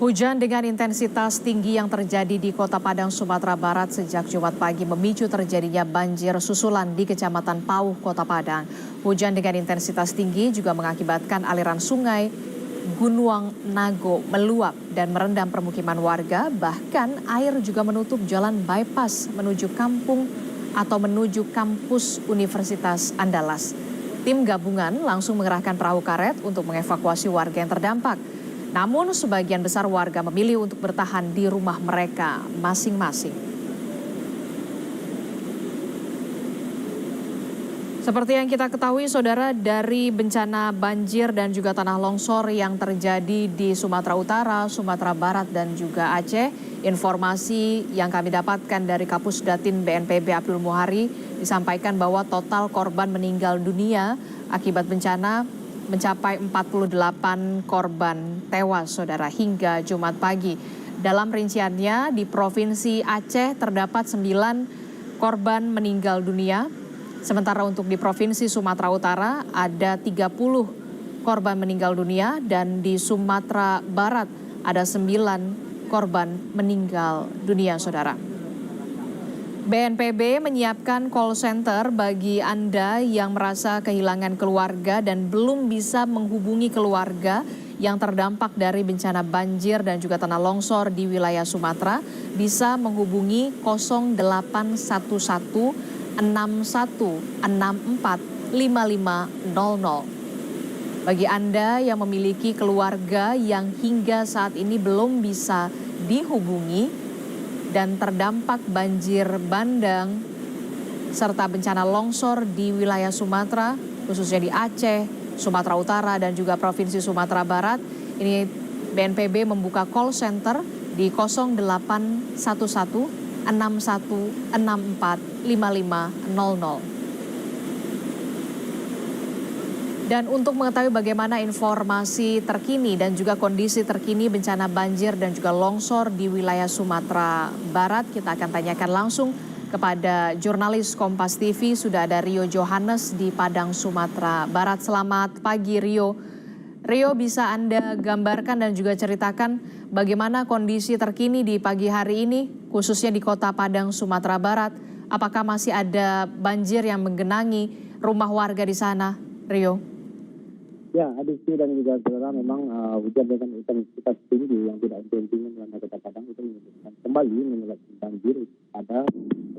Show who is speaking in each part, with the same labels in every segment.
Speaker 1: Hujan dengan intensitas tinggi yang terjadi di Kota Padang, Sumatera Barat sejak Jumat pagi memicu terjadinya banjir susulan di Kecamatan Pauh, Kota Padang. Hujan dengan intensitas tinggi juga mengakibatkan aliran sungai Gunuang Nago meluap dan merendam permukiman warga, bahkan air juga menutup jalan bypass menuju kampus Universitas Andalas. Tim gabungan langsung mengerahkan perahu karet untuk mengevakuasi warga yang terdampak. Namun sebagian besar warga memilih untuk bertahan di rumah mereka masing-masing. Seperti yang kita ketahui, saudara, dari bencana banjir dan juga tanah longsor yang terjadi di Sumatera Utara, Sumatera Barat, dan juga Aceh, informasi yang kami dapatkan dari Kapusdatin BNPB Abdul Muhari disampaikan bahwa total korban meninggal dunia akibat bencana mencapai 48 korban tewas, saudara, hingga Jumat pagi. Dalam rinciannya, di Provinsi Aceh terdapat 9 korban meninggal dunia. Sementara untuk di Provinsi Sumatera Utara ada 30 korban meninggal dunia dan di Sumatera Barat ada 9 korban meninggal dunia, saudara. BNPB menyiapkan call center bagi Anda yang merasa kehilangan keluarga dan belum bisa menghubungi keluarga yang terdampak dari bencana banjir dan juga tanah longsor di wilayah Sumatera, bisa menghubungi 0811 61 64 5500. Bagi Anda yang memiliki keluarga yang hingga saat ini belum bisa dihubungi dan terdampak banjir bandang serta bencana longsor di wilayah Sumatera, khususnya di Aceh, Sumatera Utara, dan juga Provinsi Sumatera Barat, ini BNPB membuka call center di 0811 61 64 5500. Dan untuk mengetahui bagaimana informasi terkini dan juga kondisi terkini bencana banjir dan juga longsor di wilayah Sumatera Barat, kita akan tanyakan langsung kepada jurnalis Kompas TV. Sudah ada Rio Johannes di Padang, Sumatera Barat. Selamat pagi, Rio. Rio, bisa Anda gambarkan dan juga ceritakan bagaimana kondisi terkini di pagi hari ini, khususnya di Kota Padang, Sumatera Barat? Apakah masih ada banjir yang menggenangi rumah warga di sana, Rio?
Speaker 2: Ya, Adisti dan juga saudara, memang hujan dengan intensitas tinggi yang tidak henti-hentinya melanda Kota Padang itu menyebabkan kembali menyebabkan banjir pada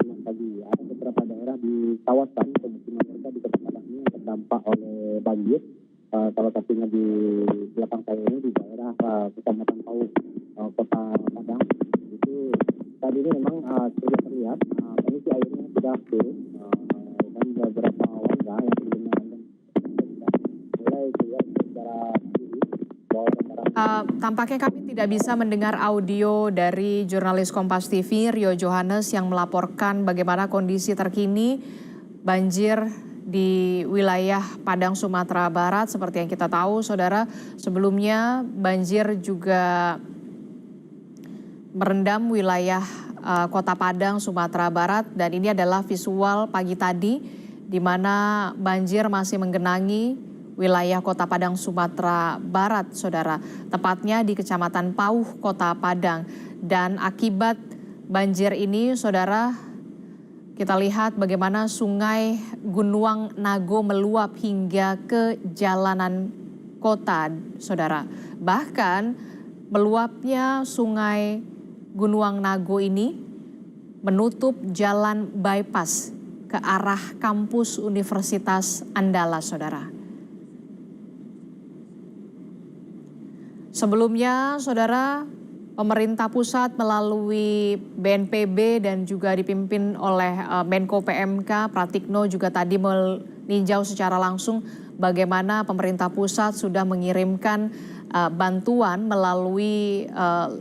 Speaker 2: Jumat pagi. Ada beberapa daerah di kawasan pemukiman warga di Kota Padang ini yang terdampak oleh banjir. Salah satunya di belakang saya ini di daerah Kecamatan Pauh, Kota Padang. Itu tadi ini memang sudah terlihat kondisi airnya sudah turun dan beberapa warga yang sebelumnya mulai keluar secara diri.
Speaker 1: Tampaknya kami tidak bisa mendengar audio dari jurnalis Kompas TV Rio Johannes yang melaporkan bagaimana kondisi terkini banjir di wilayah Padang, Sumatera Barat. Seperti yang kita tahu, saudara, sebelumnya banjir juga merendam wilayah Kota Padang, Sumatera Barat, dan ini adalah visual pagi tadi di mana banjir masih menggenangi wilayah Kota Padang, Sumatera Barat, saudara. Tepatnya di Kecamatan Pauh, Kota Padang. Dan akibat banjir ini, saudara, kita lihat bagaimana sungai Gunuang Nago meluap hingga ke jalanan kota, saudara. Bahkan meluapnya sungai Gunuang Nago ini menutup jalan bypass ke arah kampus Universitas Andalas, saudara. Sebelumnya, saudara, pemerintah pusat melalui BNPB dan juga dipimpin oleh Menko PMK Pratikno juga tadi meninjau secara langsung bagaimana pemerintah pusat sudah mengirimkan bantuan melalui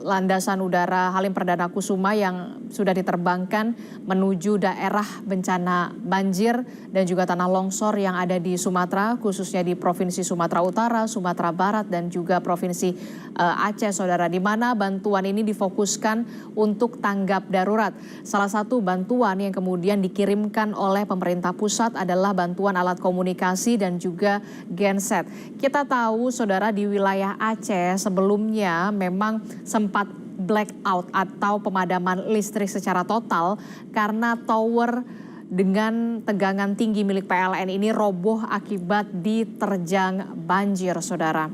Speaker 1: landasan udara Halim Perdana Kusuma yang sudah diterbangkan menuju daerah bencana banjir dan juga tanah longsor yang ada di Sumatera, khususnya di Provinsi Sumatera Utara, Sumatera Barat, dan juga Provinsi Aceh, saudara, di mana bantuan ini difokuskan untuk tanggap darurat. Salah satu bantuan yang kemudian dikirimkan oleh pemerintah pusat adalah bantuan alat komunikasi dan juga genset. Kita tahu, saudara, di wilayah Aceh sebelumnya memang sempat blackout atau pemadaman listrik secara total karena tower dengan tegangan tinggi milik PLN ini roboh akibat diterjang banjir, saudara.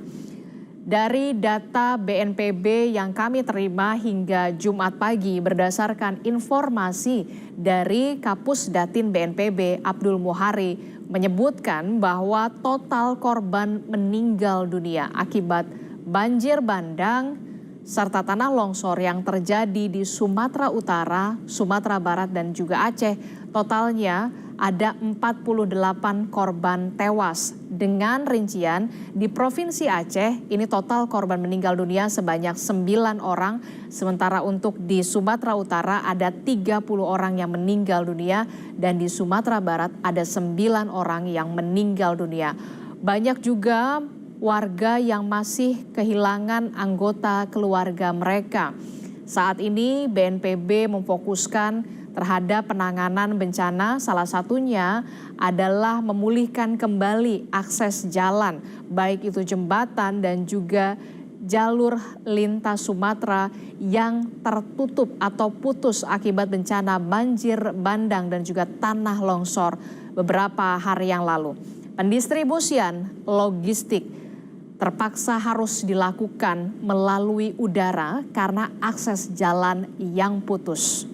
Speaker 1: Dari data BNPB yang kami terima hingga Jumat pagi berdasarkan informasi dari Kapus Datin BNPB Abdul Muhari menyebutkan bahwa total korban meninggal dunia akibat banjir bandang serta tanah longsor yang terjadi di Sumatera Utara, Sumatera Barat dan juga Aceh totalnya ada 48 korban tewas. Dengan rincian di Provinsi Aceh ini total korban meninggal dunia sebanyak 9 orang. Sementara untuk di Sumatera Utara ada 30 orang yang meninggal dunia dan di Sumatera Barat ada 9 orang yang meninggal dunia. Banyak juga warga yang masih kehilangan anggota keluarga mereka. Saat ini BNPB memfokuskan terhadap penanganan bencana, salah satunya adalah memulihkan kembali akses jalan, baik itu jembatan dan juga jalur lintas Sumatera yang tertutup atau putus akibat bencana banjir bandang dan juga tanah longsor beberapa hari yang lalu. Pendistribusian logistik terpaksa harus dilakukan melalui udara karena akses jalan yang putus.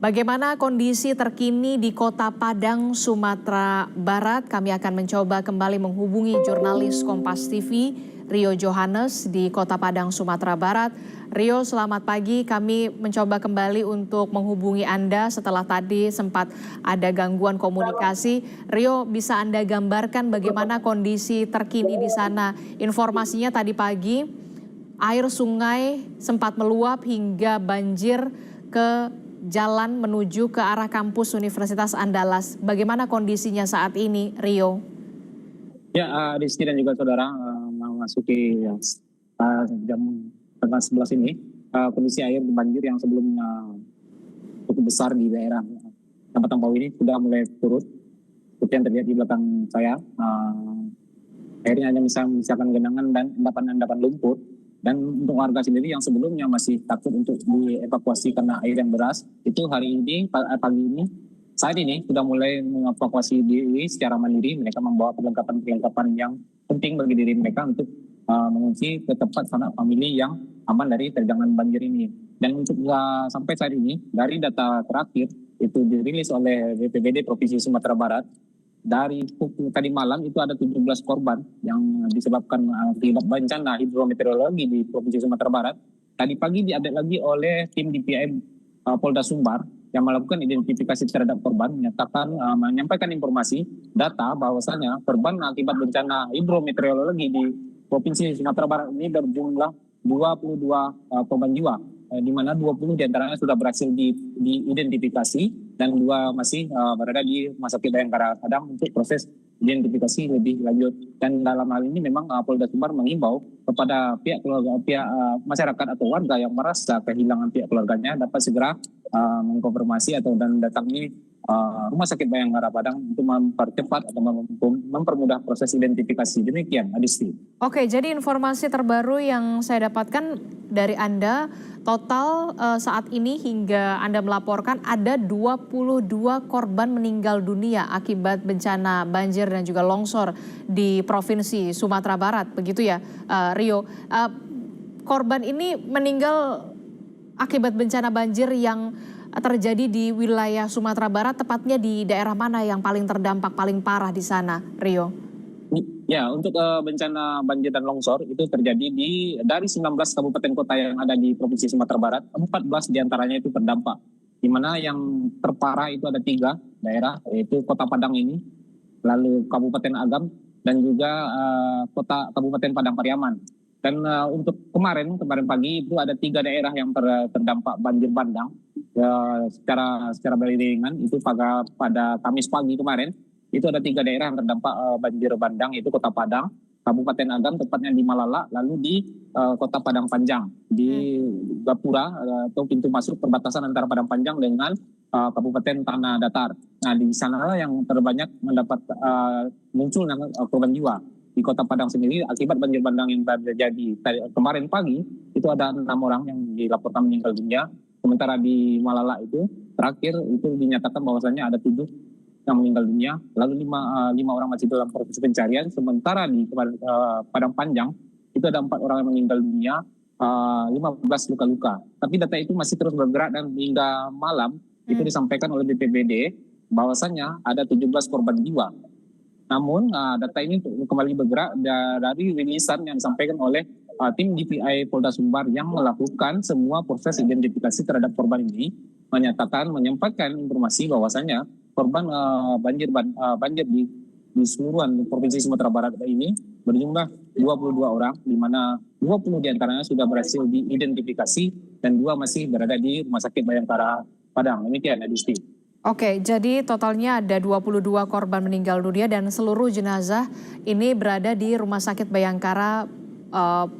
Speaker 1: Bagaimana kondisi terkini di Kota Padang, Sumatera Barat? Kami akan mencoba kembali menghubungi jurnalis Kompas TV, Rio Johannes di Kota Padang, Sumatera Barat. Rio, selamat pagi. Kami mencoba kembali untuk menghubungi Anda setelah tadi sempat ada gangguan komunikasi. Rio, bisa Anda gambarkan bagaimana kondisi terkini di sana? Informasinya tadi pagi, air sungai sempat meluap hingga banjir ke jalan menuju ke arah kampus Universitas Andalas. Bagaimana kondisinya saat ini, Rio?
Speaker 3: Ya, Rizky dan juga saudara, memasuki jam tengah 11 ini, kondisi air banjir yang sebelumnya cukup besar di daerah Kecamatan Pau ini sudah mulai turut. Seperti yang terlihat di belakang saya, airnya hanya misalkan genangan dan endapan-endapan lumpur. Dan untuk warga sendiri yang sebelumnya masih takut untuk dievakuasi karena air yang deras, itu hari ini, pagi ini, saat ini sudah mulai mengevakuasi diri secara mandiri. Mereka membawa perlengkapan-perlengkapan yang penting bagi diri mereka untuk mengungsi ke tempat sanak famili yang aman dari terjangan banjir ini. Dan untuk sampai saat ini, dari data terakhir itu dirilis oleh BPBD Provinsi Sumatera Barat, dari tadi malam itu ada 17 korban yang disebabkan akibat bencana hidrometeorologi di Provinsi Sumatera Barat. Tadi pagi diupdate lagi oleh tim DPM Polda Sumbar yang melakukan identifikasi terhadap korban, menyampaikan informasi data bahwasanya korban akibat bencana hidrometeorologi di Provinsi Sumatera Barat ini berjumlah 22 korban jiwa, di mana 20 diantaranya sudah berhasil diidentifikasi dan 2 masih berada di Rumah Sakit Bayangkara Padang untuk proses identifikasi lebih lanjut. Dan dalam hal ini memang Polda Sumbar mengimbau kepada pihak masyarakat atau warga yang merasa kehilangan pihak keluarganya dapat segera mengkonfirmasi atau datangi Rumah Sakit Bayangkara Padang untuk mempercepat atau mempermudah proses identifikasi. Demikian, Adisti.
Speaker 1: Oke, jadi informasi terbaru yang saya dapatkan dari Anda, total saat ini hingga Anda melaporkan ada 22 korban meninggal dunia akibat bencana banjir dan juga longsor di Provinsi Sumatera Barat, begitu ya, Rio. Korban ini meninggal akibat bencana banjir yang terjadi di wilayah Sumatera Barat, tepatnya di daerah mana yang paling terdampak, paling parah di sana, Rio?
Speaker 3: Ya, untuk bencana banjir dan longsor itu terjadi dari 19 kabupaten kota yang ada di Provinsi Sumatera Barat, 14 diantaranya itu terdampak. Di mana yang terparah itu ada 3 daerah, yaitu Kota Padang ini, lalu Kabupaten Agam, dan juga Kabupaten Padang Pariaman. Dan untuk kemarin pagi itu ada 3 daerah yang terdampak banjir bandang secara beriringan. Itu pada Kamis pagi kemarin itu ada 3 daerah yang terdampak banjir bandang, yaitu Kota Padang, Kabupaten Agam tepatnya di Malala, lalu di Kota Padang Panjang di Gapura atau pintu masuk perbatasan antara Padang Panjang dengan Kabupaten Tanah Datar. Nah, di sana yang terbanyak mendapat muncul korban jiwa. di Kota Padang sendiri akibat banjir bandang yang terjadi kemarin pagi itu ada 6 orang yang dilaporkan meninggal dunia. Sementara di Malala itu terakhir itu dinyatakan bahwasannya ada 7 yang meninggal dunia, lalu 5 orang masih dalam proses pencarian. Sementara di Padang Panjang itu ada 4 orang yang meninggal dunia, 15 luka-luka. Tapi data itu masih terus bergerak dan hingga malam itu disampaikan oleh BPBD bahwasannya ada 17 korban jiwa. Namun data ini kembali bergerak dari rilisan yang disampaikan oleh tim DPI Polda Sumbar yang melakukan semua proses identifikasi terhadap korban ini, menyampaikan informasi bahwasannya korban banjir di seluruhan Provinsi Sumatera Barat ini berjumlah 22 orang, di mana 20 diantaranya sudah berhasil diidentifikasi dan 2 masih berada di Rumah Sakit Bayangkara Padang. Demikian, Adisti.
Speaker 1: Oke, jadi totalnya ada 22 korban meninggal dunia dan seluruh jenazah ini berada di Rumah Sakit Bayangkara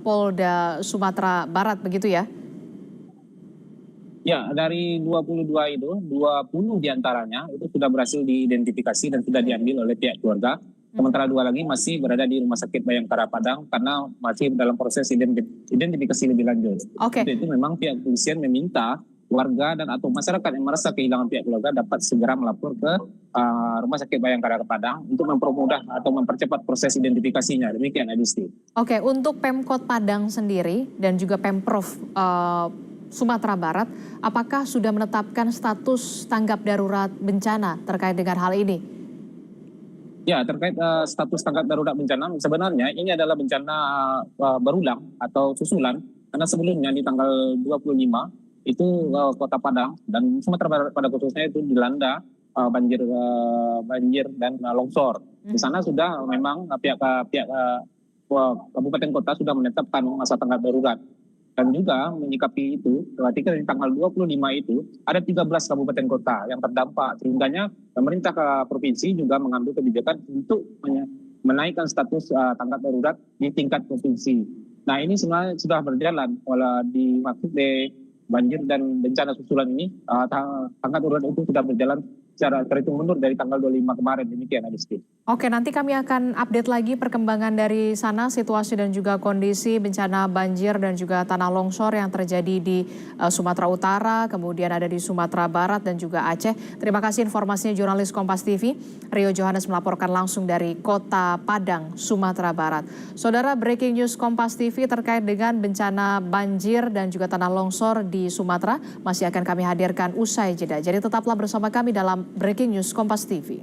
Speaker 1: Polda Sumatera Barat, begitu ya?
Speaker 3: Ya, dari 22 itu, 20 diantaranya itu sudah berhasil diidentifikasi dan sudah diambil oleh pihak keluarga. Sementara 2 lagi masih berada di Rumah Sakit Bayangkara Padang karena masih dalam proses identifikasi lebih lanjut.
Speaker 1: Oke.
Speaker 3: Itu memang pihak kepolisian meminta warga dan atau masyarakat yang merasa kehilangan pihak keluarga dapat segera melapor ke Rumah Sakit Bayangkara Padang untuk mempermudah atau mempercepat proses identifikasinya. Demikian, Adisti.
Speaker 1: Oke, untuk Pemkot Padang sendiri dan juga Pemprov Sumatera Barat, apakah sudah menetapkan status tanggap darurat bencana terkait dengan hal ini?
Speaker 3: Ya, terkait status tanggap darurat bencana, sebenarnya ini adalah bencana berulang atau susulan, karena sebelumnya di tanggal 25 itu Kota Padang dan Sumatera Barat pada khususnya itu dilanda banjir dan longsor. Di sana sudah memang pihak kabupaten kota sudah menetapkan masa tanggap darurat. Dan juga menyikapi itu, ketika di tanggal 25 itu ada 13 kabupaten kota yang terdampak. Sehingganya pemerintah provinsi juga mengambil kebijakan untuk menaikkan status tanggap darurat di tingkat provinsi. Nah, ini sebenarnya sudah berjalan di maksud banjir dan bencana susulan ini, tanggap darurat itu sudah berjalan secara terhitung mundur dari tanggal 25 kemarin. Demikian, Adisti.
Speaker 1: Oke, nanti kami akan update lagi perkembangan dari sana, situasi dan juga kondisi bencana banjir dan juga tanah longsor yang terjadi di Sumatera Utara, kemudian ada di Sumatera Barat dan juga Aceh. Terima kasih informasinya jurnalis Kompas TV, Rio Johannes melaporkan langsung dari Kota Padang, Sumatera Barat. Saudara, breaking news Kompas TV terkait dengan bencana banjir dan juga tanah longsor di Sumatera masih akan kami hadirkan usai jeda. Jadi tetaplah bersama kami dalam Breaking News Kompas TV.